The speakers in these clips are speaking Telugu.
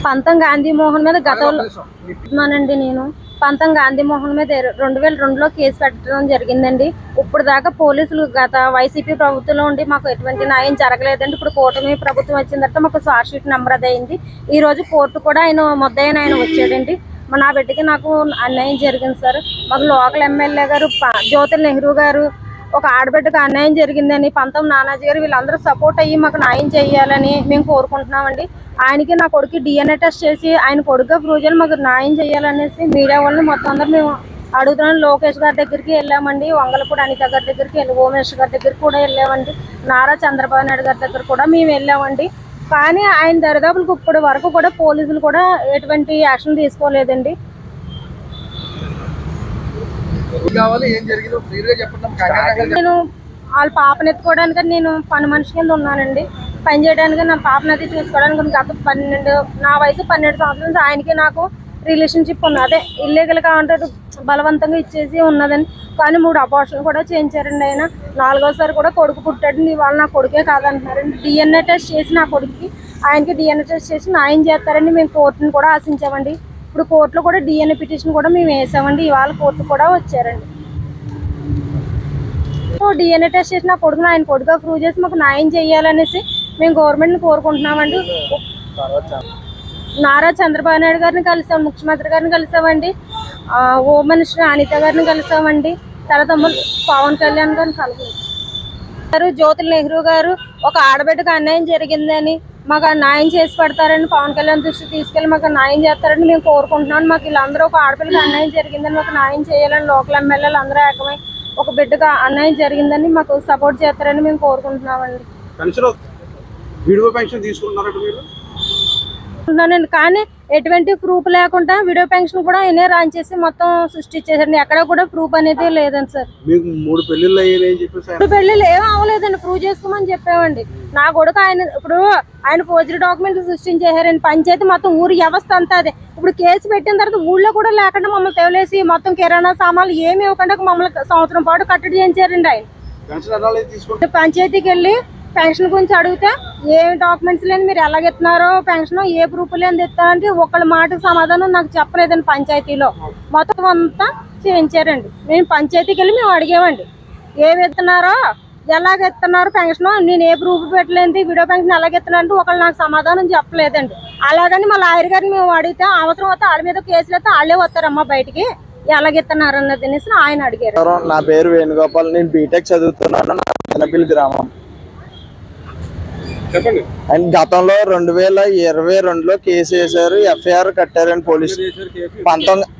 పంతం గాంధీ మోహన్ మీద గతంలోనండి నేను పంతం గాంధీ మోహన్ మీద 2002లో కేసు పెట్టడం జరిగిందండి. ఇప్పుడు దాకా పోలీసులు గత వైసీపీ ప్రభుత్వంలో ఉండి మాకు ఎటువంటి న్యాయం జరగలేదండి. ఇప్పుడు కూటమి ప్రభుత్వం వచ్చిన తర్వాత మాకు చార్జ్ షీట్ నెంబర్ అది అయింది. ఈ రోజు కోర్టు కూడా ఆయన వచ్చాడండి. నా బిడ్డకి నాకు అన్యాయం జరిగింది సార్. మాకు లోకల్ ఎమ్మెల్యే గారు జ్యోతి నెహ్రూ గారు ఒక ఆడబిడ్డకు అన్యాయం జరిగిందని పంతం నానాజీ గారు వీళ్ళందరూ సపోర్ట్ అయ్యి మాకు న్యాయం చేయాలని మేము కోరుకుంటున్నామండి. ఆయనకి నా కొడుకు DNA టెస్ట్ చేసి ఆయన కొడుకుగా ప్రూవ్ చేయాలి, మాకు న్యాయం చేయాలనేసి మీడియా వాళ్ళని మొత్తం అందరూ మేము అడుగుతున్నాం. లోకేష్ గారి దగ్గరికి వెళ్ళామండి, వంగలపూడి అనిత గారి దగ్గరికి వెళ్ళి, ఉమేష్ గారి దగ్గరికి కూడా వెళ్ళామండి, నారా చంద్రబాబు నాయుడు గారి దగ్గర కూడా మేము వెళ్ళామండి. కానీ ఆయన దరిదాపులకు ఇప్పటి వరకు కూడా పోలీసులు కూడా ఎటువంటి యాక్షన్ తీసుకోలేదండి. నేను వాళ్ళ పాపను ఎత్తుకోవడానికి నేను పని మనిషి కింద ఉన్నానండి. పని చేయడానికి నా పాపను అది చూసుకోవడానికి గత నా వయసు 12 సంవత్సరాల నుంచి ఆయనకి నాకు రిలేషన్షిప్ ఉన్నది. అదే ఇల్లీగల్గా అంటే బలవంతంగా ఇచ్చేసి ఉన్నదండి. కానీ 3 అబార్షన్లు కూడా చేయించారండి. ఆయన 4వసారి కూడా కొడుకు పుట్టాడండి. ఇవాళ నా కొడుకే కాదంటున్నారండి. DNA టెస్ట్ చేసి నా కొడుకుకి ఆయనకి DNA టెస్ట్ చేసి న్యాయం చేస్తారండి. మేము కోర్టును కూడా ఆశించామండి. ఇప్పుడు కోర్టులో కూడా DNA పిటిషన్ కూడా మేము వేసామండి. ఇవాళ కోర్టు కూడా వచ్చారండి. DNA టెస్ట్ చేసి నా కొడుకుని ఆయన కొడుకుగా ప్రూవ్ చేసి మాకు న్యాయం చేయాలనేసి మేము గవర్నమెంట్ని కోరుకుంటున్నామండి. నారా చంద్రబాబు నాయుడు గారిని కలిసాం, ముఖ్యమంత్రి గారిని కలిసామండి, హోమ్ మినిస్టర్ అనిత గారిని కలిసామండి, తర్వాత పవన్ కళ్యాణ్ గారిని కలిసారు. జ్యోతి నెహ్రూ గారు ఒక ఆడబిడ్డకు అన్యాయం జరిగిందని మాకు న్యాయం చేసి పెడతారని పవన్ కళ్యాణ్ దృష్టి తీసుకెళ్ళి మాకు న్యాయం చేస్తారని మేము కోరుకుంటున్నాం. మాకు వీళ్ళందరూ ఒక ఆడపిల్లకి అన్యాయం జరిగిందని మాకు న్యాయం చేయాలని లోకల్ ఎమ్మెల్యేలు అందరూ ఏకమై ఒక బిడ్డగా అన్యాయం జరిగిందని మాకు సపోర్ట్ చేస్తారని మేము కోరుకుంటున్నామండి. కానీ ఎటువంటి ప్రూఫ్ లేకుండా వీడియో పెన్షన్ కూడా ఆయనే రాన్ చేసి మొత్తం సృష్టించేసండి. ఎక్కడ కూడా ప్రూఫ్ అనేది లేదండి సార్. 3 పెళ్లిళ్ళు ఏం అవ్వలేదండి, ప్రూవ్ చేసుకోమని చెప్పామండి. నా కొడుకు ఆయన ఫోర్జరీ డాక్యుమెంట్లు సృష్టించేసారండి. పంచాయతీ మొత్తం ఊరి వ్యవస్థ అంతా అదే. ఇప్పుడు కేసు పెట్టిన తర్వాత ఊళ్ళో కూడా లేకుండా మమ్మల్ని తెవలేసి మొత్తం కిరాణా సామాన్లు ఏమి ఇవ్వకుండా మమ్మల్ని సంవత్సరం పాటు కట్టడి చేయించారండి. ఆయన పంచాయతీకి వెళ్ళి పెన్షన్ గురించి అడిగితే ఏ డాక్యుమెంట్స్ లేని మీరు ఎలాగెత్తున్నారో పెన్షన్ ఏ ప్రూఫ్ లేని ఇస్తారంటే ఒకళ్ళ మాటకు సమాధానం నాకు చెప్పలేదండి. పంచాయతీలో మొత్తం అంతా చేయించారండి. మేము పంచాయతీకి వెళ్ళి మేము అడిగామండి, ఏమి ఎత్తున్నారో ఎలాగెత్తున్నారు పెన్షన్, నేను ఏ ప్రూఫ్ పెట్టలేంది, వీడియో పెన్షన్ ఎలాగెత్తున్నారంటే ఒకళ్ళు నాకు సమాధానం చెప్పలేదండి. అలాగని మా లాయర్ గారిని మేము అడిగితే అవసరం వస్తే వాళ్ళ మీద కేసులు అయితే వాళ్ళే వస్తారమ్మా బయటికి, ఎలాగెత్తున్నారు అన్నది అనేసి ఆయన అడిగారు. నా పేరు వేణుగోపాల్, నేను బీటెక్ చదువుతున్నాను. చిన్నపిల్లి గ్రామం. అండ్ గతంలో 2022లో కేసు వేశారు, FIR కట్టారండి పోలీసు.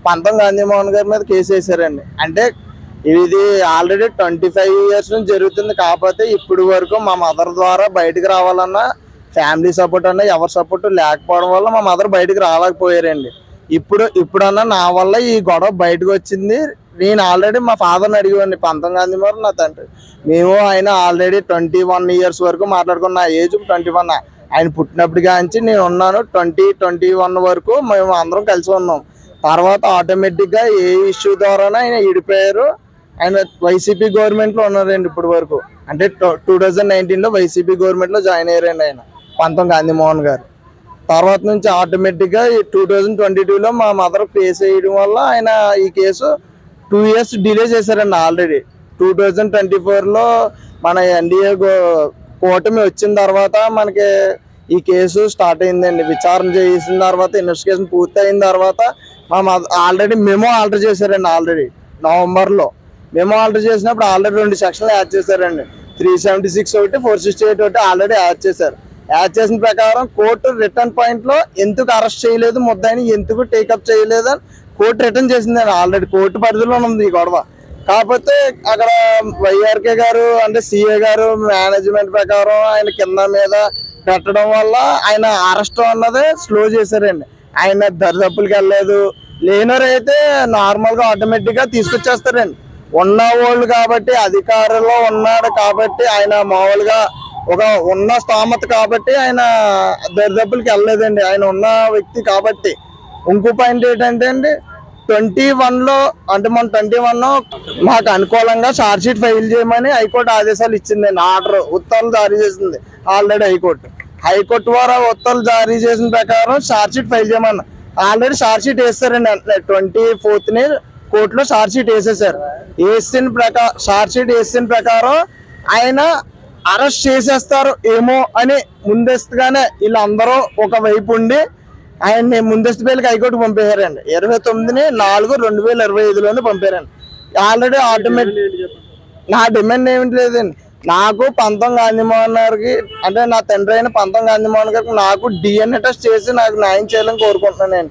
పంతం గాంధీ మోహన్ గారి మీద కేసు వేశారండి. అంటే ఇది ఆల్రెడీ 25 years నుంచి జరుగుతుంది. కాకపోతే ఇప్పుడు వరకు మా మదర్ ద్వారా బయటకు రావాలన్నా ఫ్యామిలీ సపోర్ట్ అన్నా ఎవరి సపోర్ట్ లేకపోవడం వల్ల మా మదర్ బయటకు రాలేకపోయారండి. ఇప్పుడన్నా నా వల్ల ఈ గొడవ బయటకు వచ్చింది. నేను ఆల్రెడీ మా ఫాదర్ని అడిగానండి, పంతం గాంధీ మోహన్ నా తండ్రి. ఆయన ఆల్రెడీ 21 years వరకు మాట్లాడుకున్న. నా ఏజ్ 21. ఆయన పుట్టినప్పటికి నుంచి నేను ఉన్నాను. 2021 వరకు మేము అందరం కలిసి ఉన్నాం. తర్వాత ఆటోమేటిక్గా ఏ ఇష్యూ ద్వారానే ఆయన విడిపోయారు. ఆయన వైసీపీ గవర్నమెంట్లో ఉన్నారండి ఇప్పటి వరకు. అంటే 2019లో వైసీపీ గవర్నమెంట్లో జాయిన్ అయ్యారండి ఆయన పంతం గాంధీ మోహన్ గారు. తర్వాత నుంచి ఆటోమేటిక్గా 2022లో మా మదర్ కేసు వేయడం వల్ల ఆయన ఈ కేసు 2 years డిలే చేశారండి. ఆల్రెడీ 2024లో మన ఎన్డీఏ కూటమి వచ్చిన తర్వాత మనకి ఈ కేసు స్టార్ట్ అయిందండి. విచారణ చేసిన తర్వాత ఇన్వెస్టిగేషన్ పూర్తి అయిన తర్వాత మా ఆల్రెడీ మెమో ఆల్టర్ చేశారండి. ఆల్రెడీ నవంబర్లో మెమో ఆల్టర్ చేసినప్పుడు ఆల్రెడీ 2 సెక్షన్లు యాడ్ చేశారండి. 376 ఒకటి, 468 ఒకటి ఆల్రెడీ యాడ్ చేశారు. యాడ్ చేసిన ప్రకారం కోర్టు రిటర్న్ పాయింట్లో ఎందుకు అరెస్ట్ చేయలేదు, ముద్దాయిని ఎందుకు టేకప్ చేయలేదు అని కోర్టు రిటర్న్ చేసిందండి. ఆల్రెడీ కోర్టు పరిధిలో ఉంది ఈ గొడవ. కాకపోతే అక్కడ వైఆర్కే గారు అంటే CA గారు మేనేజ్మెంట్ ప్రకారం ఆయన కింద మీద పెట్టడం వల్ల ఆయన అరెస్ట్ అన్నది స్లో చేశారండి. ఆయన దరిదాపులకి వెళ్ళలేదు. లేనరైతే నార్మల్గా ఆటోమేటిక్గా తీసుకొచ్చేస్తారండి. ఉన్నవాళ్ళు కాబట్టి అధికారంలో ఉన్నాడు కాబట్టి ఆయన మామూలుగా ఒక ఉన్న స్థామత కాబట్టి ఆయన దరిదాపులకి వెళ్ళలేదండి. ఆయన ఉన్న వ్యక్తి కాబట్టి. ఇంకో పాయింట్ ఏంటంటే అండి, 21లో అంటే మన 21 మాకు అనుకూలంగా ఛార్జ్ షీట్ ఫైల్ చేయమని హైకోర్టు ఆదేశాలు ఇచ్చిందండి. ఆర్డర్ ఉత్తర్వులు జారీ చేసింది ఆల్రెడీ హైకోర్టు. హైకోర్టు వారు ఆ ఉత్తర్వులు జారీ చేసిన ప్రకారం ఛార్జ్ షీట్ ఫైల్ చేయమన్నా. ఆల్రెడీ ఛార్జ్ షీట్ వేస్తారండి. 24th కోర్టులో ఛార్జ్ షీట్ వేసేసారు. ఛార్జ్ షీట్ వేసిన ప్రకారం ఆయన అరెస్ట్ చేసేస్తారు ఏమో అని ముందస్తుగానే వీళ్ళందరూ ఒక వైపు ఉండి ఆయన్ని ముందస్తు బెయిల్కి హైకోర్టు పంపేశారండి. 29/4/2025 పంపారండి. ఆల్రెడీ నా డిమాండ్ ఏమిటి లేదండి. నాకు పంతం గాంధీమోహన్ గారికి అంటే నా తండ్రి అయిన పంతం గాంధీమోహన్ గారికి నాకు DNA టెస్ట్ చేసి నాకు న్యాయం చేయాలని కోరుకుంటున్నాను.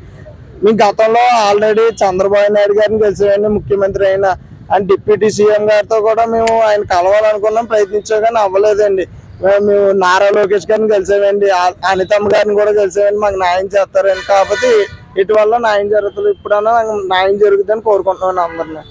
మీ గతంలో ఆల్రెడీ చంద్రబాబు నాయుడు గారిని కలిసేయండి, ముఖ్యమంత్రి అయిన అండ్ డిప్యూటీ సీఎం గారితో కూడా మేము ఆయన కలవాలనుకున్నాం, ప్రయత్నించాం కానీ అవ్వలేదండి. మేము నారా లోకేష్ గారిని కలిసామండి, అనితమ్మ గారిని కూడా కలిసామండి, మాకు న్యాయం చేస్తారండి. కాకపోతే ఇటువల్ల న్యాయం జరుగుతుంది. ఇప్పుడన్నా నాకు న్యాయం జరుగుతుందని కోరుకుంటున్నాను అందరినీ.